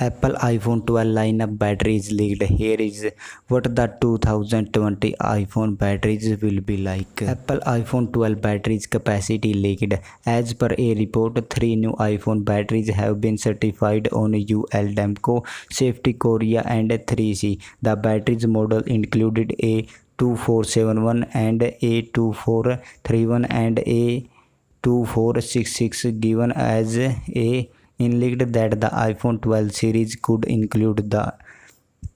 Apple iPhone 12 lineup battery is leaked. Here is what the 2020 iPhone batteries will be like. Apple iPhone 12 batteries capacity leaked. As per a report, 3 new iPhone batteries have been certified on UL Demco, Safety Korea and 3C. The batteries model included a 2471 and a 2431 and a 2466, given as a leaked that the iPhone 12 series could include the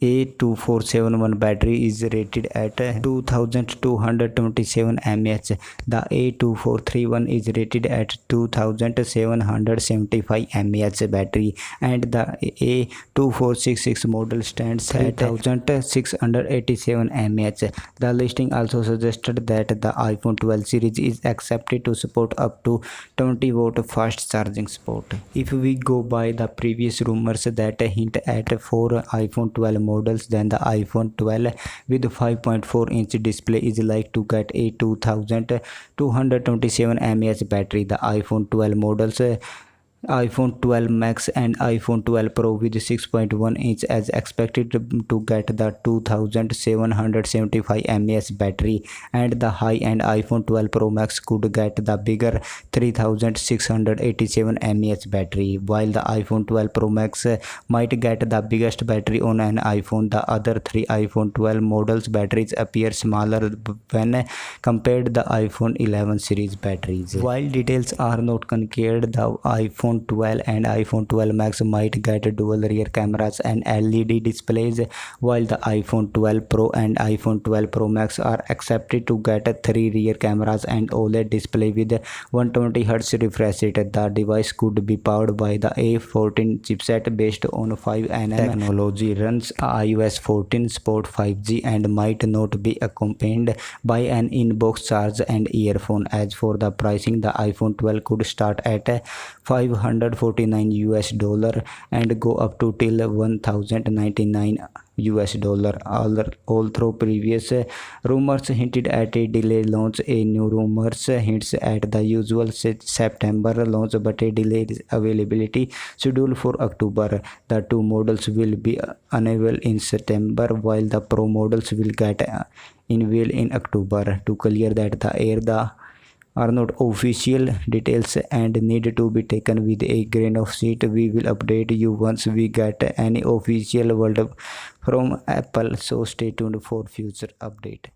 A2471 battery is rated at 2227 mAh. The A2431 is rated at 2775 mAh battery, and the A2466 model stands at 3687 mAh. The listing also suggested that the iPhone 12 series is accepted to support up to 20-watt fast charging support. If we go by the previous rumors that hint at 4 iPhone 12 models, then the iPhone 12 with 5.4-inch display is like to get a 2227 mAh battery. The iPhone 12 models iPhone 12 Max and iPhone 12 Pro with 6.1 inch as expected to get the 2775 mAh battery, and the high-end iPhone 12 Pro Max could get the bigger 3687 mAh battery, while the iPhone 12 Pro Max might get the biggest battery on an iPhone. The other 3 iPhone 12 models batteries appear smaller when compared the iPhone 11 series batteries. While details are not concrete, the iPhone 12 and iPhone 12 Max might get dual rear cameras and LED displays, while the iPhone 12 Pro and iPhone 12 Pro Max are accepted to get 3 rear cameras and OLED display with 120Hz refresh rate. The device could be powered by the A14 chipset based on 5nm technology, runs iOS 14, support 5G, and might not be accompanied by an in-box charge and earphone. As for the pricing, the iPhone 12 could start at $549 and go up to till $1099. Although previous rumors hinted at a delayed launch, a new rumors hints at the usual September launch, but a delayed availability scheduled for October. The two models will be unveiled in September, while the Pro models will get unveiled in October. To clear that the air, the are not official details and need to be taken with a grain of salt. We will update you once we get any official word from Apple, so stay tuned for future update.